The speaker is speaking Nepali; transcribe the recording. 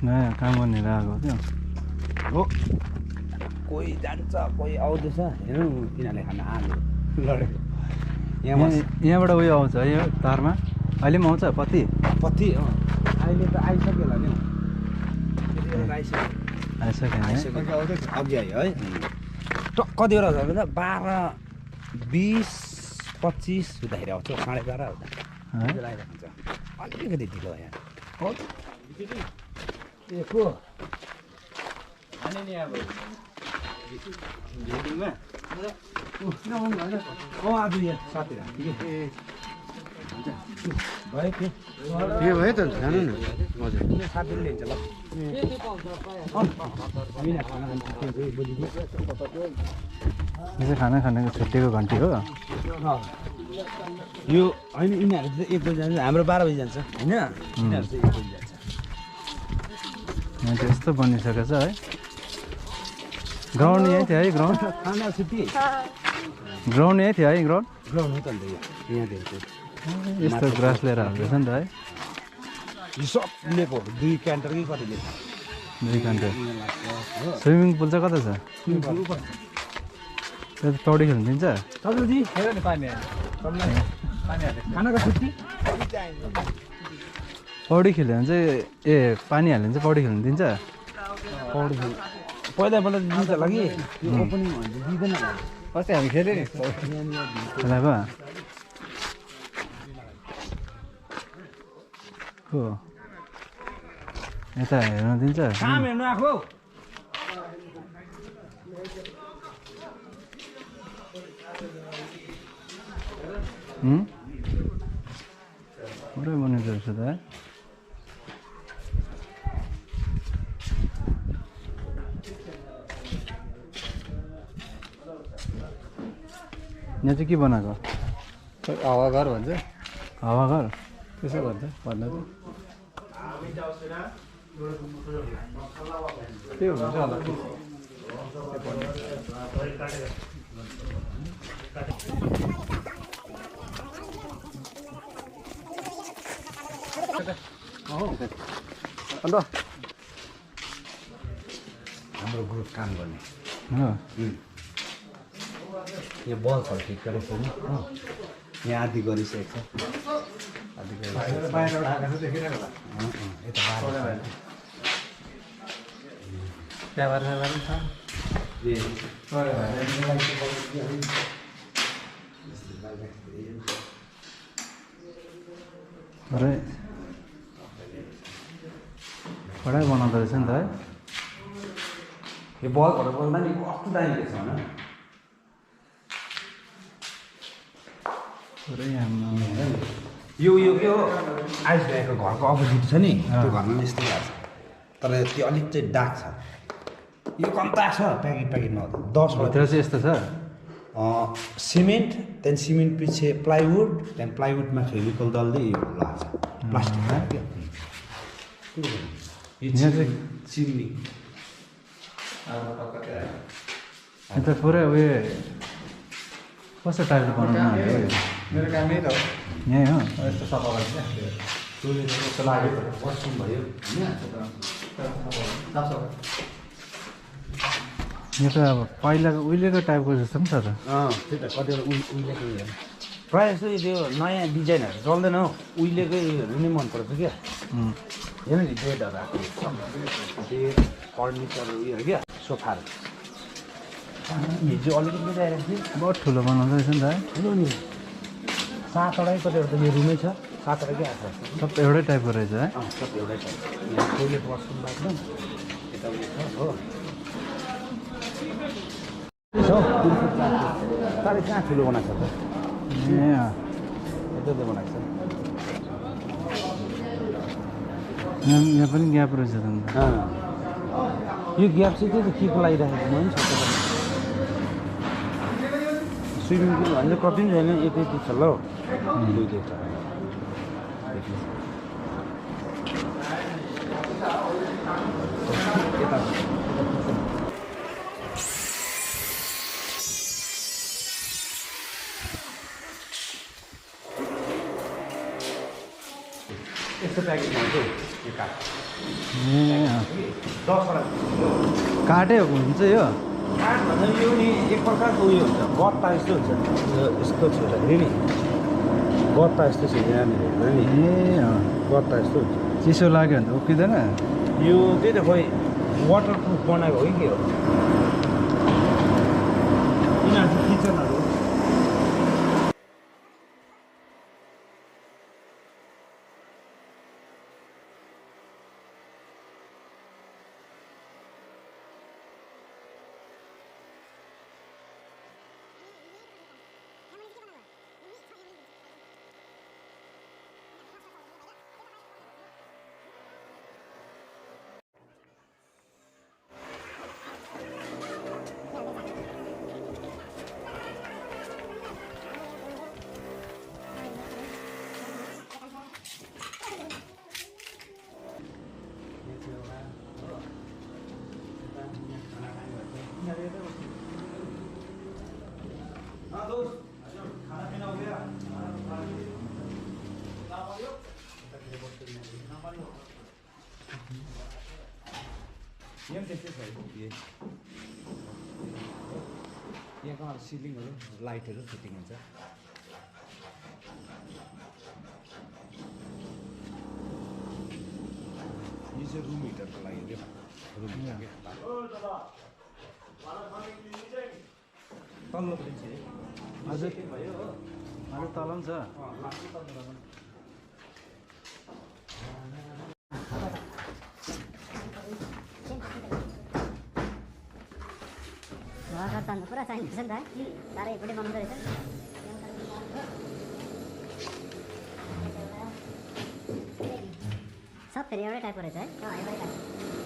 नयाँ काम गर्ने आएको क्या हो कोही जान्छ कोही आउँदैछ हेर्नु तिनीहरूले खाना आलु लडेको यहाँबाट उयो आउँछ है यो तारमा अहिले पनि आउँछ पत्ती पत्ती अहिले त आइसक्यो होला नि आइसक्यो अघि आयो है कति बेला छ भने 12:20-25 हुँदाखेरि आउँछ 12:30 हुँदा आइरहेको हुन्छ अलिकति ढिलो यहाँ ए को अनि नि अब भिडियोमा आज यहाँ साथी भयो के भयो त जानु न हजुर साथीले लिन्छ ल यो चाहिँ खाना खानेको छुट्टीको घन्टी हो यो होइन यिनीहरू चाहिँ 1 बजी जान्छ हाम्रो 12 बजी जान्छ होइन यिनीहरू चाहिँ 1 बजी जान्छ यहाँ त यस्तो बनिसकेको छ है ग्राउन्ड यहीँ थियो है ग्राउन्ड खाना छुट्टी ग्राउन्ड यहीँ थियो है ग्राउन्ड ग्राउन्ड हो त अन्त यहाँदेखि यस्तो ग्रास लिएर हाल्दैछ नि त है यो सब लिएको 2 क्यान्टर कि कति लिएको 2 घन्टा स्विमिङ पुल चाहिँ कता छ त्यो त पौडी खेल्नु दिन्छ तपाईँजी हेर नि पानी खानाको छुट्टी पौडी खेल्यो भने चाहिँ ए पानी हाल्यो भने चाहिँ पौडी खेल्नु दिन्छ पौडी खेल्नु पहिला दिन्छ होला कि यो ओपनिङ भने दिँदैन होला अस्ति हामी खेल्यो नि खेलाएको हो यता हेर्न दिन्छ काम हेर्नु आएको पुरै बनिँदो रहेछ त है यहाँ चाहिँ के बनाएको हावाघर भन्छ हावाघर त्यसो भन्छ भन्नु त के हुन्छ होला अन्त हाम्रो ग्रुप काम गर्ने हो यो बल्बहरू ठिक गरेको छैन यहाँ आदि गरिसकेको छ आदि पुरै पुरै बनाउँदो रहेछ नि त है यो बल्बहरू बोल्दा नि कस्तो दामी रहेछ होइन पुरै हाम्रो यो के हो आइस भएको घरको अपोजिट छ नि त्यो घरमा यस्तै भएको छ तर त्यो अलिक चाहिँ डार्क छ यो कम्ता छ प्याकेटमा 10 भित्र चाहिँ यस्तो छ सिमेन्ट त्यहाँदेखि सिमेन्ट पछि प्लाइवुड त्यहाँदेखि प्लाइवुडमा फेभिकल दल्दै यो लाग्छ प्लास्टिकमा क्या यो चाहिँ चिम्नी यो त पुरै उयो कस्तो टाइपको बनाउनु मेरो कामै त हो यहीँ हो यस्तो सफा गर्छ टोइलेट जस्तो लाग्यो वासरुम भयो यो त अब पहिलाको उहिलेको टाइपको जस्तो पनि छ त त्यही त कतिवटा उहिलेको उयोहरू प्रायः जस्तो त्यो नयाँ डिजाइनहरू चल्दैन हौ उहिलेकै उयोहरू नै मनपर्छ क्या हेर्नु नि बेडहरू आएको बेड फर्निचर उयोहरू क्या सोफाहरू हिजो अलिकति ल्याइरहेको थिएँ बहुत ठुलो बनाउँदो रहेछ नि त है ठुलो नि 7वटै कतिवटा त यो रुमै छ 7वटै आएको छ सब एउटै टाइपको रहेछ है सब एउटै छ यहाँ टोइलेट वासरुम बाथरुम यता उयो छ हो साह्रै कहाँ ठुलो बनाएको छ त ए यता बनाएको छ यहाँ पनि ग्याप रहेछ त अन्त यो ग्याप चाहिँ के के को लागिराखेको म पनि सक्छ स्विमिङ पुल भने कति पनि छैन एकै छ ल दुईटै छ यस्तो प्याकेजमा हुन्छ यो काठ ए 10 वटा काठै हुन्छ यो काठ भन्दा यो नि एक प्रकारको उयो हुन्छ गत्ता जस्तो हुन्छ यस्तो छुँदाखेरि नि गत्ता यस्तो छ यहाँनिर हेर्दा नि गत्ता यस्तो हुन्छ चिसो लाग्यो भने त उक्किँदैन यो त्यही त खोइ वाटरप्रुफ बनाएको हो कि के हो यिनीहरू चाहिँ किचनहरू यहाँको सिलिङहरू लाइटहरू फिटिङ हुन्छ यो चाहिँ रुम हिटरको लागि क्या रुम हिटर तल्लो पनि छ अझै भयो हो अझै तल पनि छ पुरा चाहिन्छ नि त साह्रै एकपट्टि बनाउँदो रहेछ सब फेरि एउटै टाइपको रहेछ है एउटै टाइप